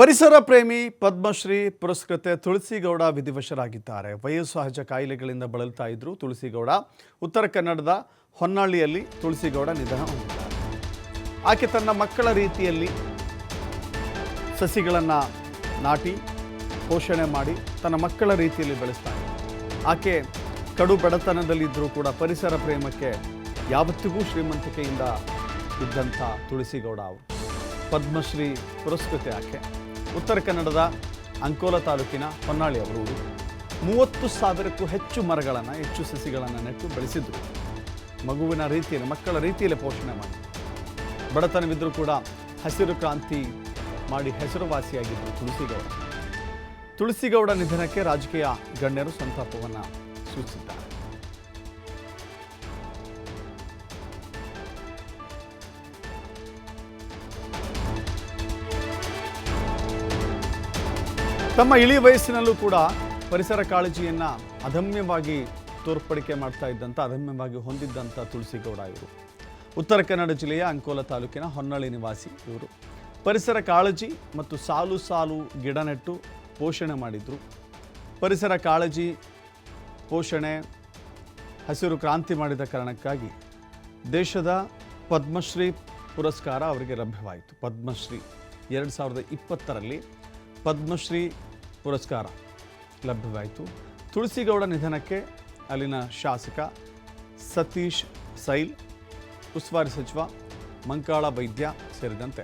ಪರಿಸರ ಪ್ರೇಮಿ ಪದ್ಮಶ್ರೀ ಪುರಸ್ಕೃತೆ ತುಳಸಿಗೌಡ ವಿಧಿವಶರಾಗಿದ್ದಾರೆ. ವಯೋಸಹಜ ಕಾಯಿಲೆಗಳಿಂದ ಬಳಲ್ತಾ ಇದ್ರು ತುಳಸಿಗೌಡ. ಉತ್ತರ ಕನ್ನಡದ ಹೊನ್ನಾಳಿಯಲ್ಲಿ ತುಳಸಿಗೌಡ ನಿಧನ ಹೊಂದಿದ್ದಾರೆ. ಆಕೆ ತನ್ನ ಮಕ್ಕಳ ರೀತಿಯಲ್ಲಿ ಸಸಿಗಳನ್ನು ನಾಟಿ ಪೋಷಣೆ ಮಾಡಿ ತನ್ನ ಮಕ್ಕಳ ರೀತಿಯಲ್ಲಿ ಬೆಳೆಸ್ತಾರೆ. ಆಕೆ ಕಡು ಬಡತನದಲ್ಲಿದ್ದರೂ ಕೂಡ ಪರಿಸರ ಪ್ರೇಮಕ್ಕೆ ಯಾವತ್ತಿಗೂ ಶ್ರೀಮಂತಿಕೆಯಿಂದ ಇದ್ದಂಥ ತುಳಸಿಗೌಡ ಅವರು ಪದ್ಮಶ್ರೀ ಪುರಸ್ಕೃತೆ. ಆಕೆ ಉತ್ತರ ಕನ್ನಡದ ಅಂಕೋಲ ತಾಲೂಕಿನ ಹೊನ್ನಾಳಿ ಅವರು 30,000ಕ್ಕೂ ಹೆಚ್ಚು ಮರಗಳನ್ನು, ಹೆಚ್ಚು ಸಸಿಗಳನ್ನು ನೆಟ್ಟು ಬೆಳೆಸಿದ್ರು. ಮಗುವಿನ ರೀತಿಯಲ್ಲಿ, ಮಕ್ಕಳ ರೀತಿಯಲ್ಲಿ ಪೋಷಣೆ ಮಾಡಿ ಬಡತನವಿದ್ದರೂ ಕೂಡ ಹಸಿರು ಕ್ರಾಂತಿ ಮಾಡಿ ಹೆಸರುವಾಸಿಯಾಗಿದ್ದರು ತುಳಸಿಗೌಡ. ತುಳಸಿಗೌಡ ನಿಧನಕ್ಕೆ ರಾಜಕೀಯ ಗಣ್ಯರು ಸಂತಾಪವನ್ನು ಸೂಚಿಸಿದ್ದಾರೆ. ತಮ್ಮ ಇಳಿ ವಯಸ್ಸಿನಲ್ಲೂ ಕೂಡ ಪರಿಸರ ಕಾಳಜಿಯನ್ನು ಅದಮ್ಯವಾಗಿ ತೋರ್ಪಡಿಕೆ ಮಾಡ್ತಾ ಇದ್ದಂಥ, ಅದಮ್ಯವಾಗಿ ಹೊಂದಿದ್ದಂಥ ತುಳಸಿಗೌಡ ಇವರು ಉತ್ತರ ಕನ್ನಡ ಜಿಲ್ಲೆಯ ಅಂಕೋಲ ತಾಲೂಕಿನ ಹೊನ್ನಾಳಿ ನಿವಾಸಿ. ಇವರು ಪರಿಸರ ಕಾಳಜಿ ಮತ್ತು ಸಾಲು ಸಾಲು ಗಿಡ ನೆಟ್ಟು ಪೋಷಣೆ ಮಾಡಿದರು. ಪರಿಸರ ಕಾಳಜಿ, ಪೋಷಣೆ, ಹಸಿರು ಕ್ರಾಂತಿ ಮಾಡಿದ ಕಾರಣಕ್ಕಾಗಿ ದೇಶದ ಪದ್ಮಶ್ರೀ ಪುರಸ್ಕಾರ ಅವರಿಗೆ ಲಭ್ಯವಾಯಿತು. ಪದ್ಮಶ್ರೀ 2020ರಲ್ಲಿ ಪದ್ಮಶ್ರೀ ಪುರಸ್ಕಾರ ಲಭ್ಯವಾಯಿತು. ತುಳಸಿಗೌಡ ನಿಧನಕ್ಕೆ ಅಲ್ಲಿನ ಶಾಸಕ ಸತೀಶ್ ಸೈಲ್, ಉಸ್ತುವಾರಿ ಸಚಿವ ಮಂಕಾಳ ವೈದ್ಯ ಸೇರಿದಂತೆ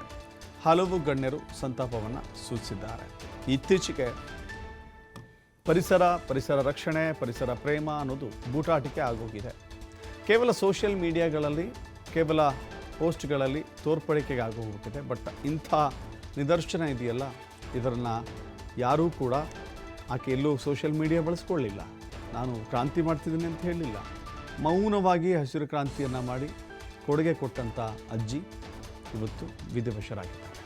ಹಲವು ಗಣ್ಯರು ಸಂತಾಪವನ್ನು ಸೂಚಿಸಿದ್ದಾರೆ. ಇತ್ತೀಚೆಗೆ ಪರಿಸರ ರಕ್ಷಣೆ, ಪರಿಸರ ಪ್ರೇಮ ಅನ್ನೋದು ಬೂಟಾಟಿಕೆ ಆಗೋಗಿದೆ. ಕೇವಲ ಸೋಷಿಯಲ್ ಮೀಡಿಯಾಗಳಲ್ಲಿ, ಕೇವಲ ಪೋಸ್ಟ್ಗಳಲ್ಲಿ ತೋರ್ಪಡಿಕೆಗೆ ಆಗೋಗಿದೆ. ಬಟ್ ಇಂಥ ನಿದರ್ಶನ ಇದೆಯಲ್ಲ, ಇದನ್ನು ಯಾರೂ ಕೂಡ ಆಕೆ ಎಲ್ಲೂ ಸೋಷಿಯಲ್ ಮೀಡಿಯಾ ಬಳಸ್ಕೊಳ್ಳಿಲ್ಲ. ನಾನು ಕ್ರಾಂತಿ ಮಾಡ್ತಿದ್ದೀನಿ ಅಂತ ಹೇಳಲಿಲ್ಲ. ಮೌನವಾಗಿ ಹಸಿರು ಕ್ರಾಂತಿಯನ್ನು ಮಾಡಿ ಕೊಡುಗೆ ಕೊಟ್ಟಂಥ ಅಜ್ಜಿ ಇವತ್ತು ವಿಧಿವಶರಾಗಿದ್ದಾರೆ.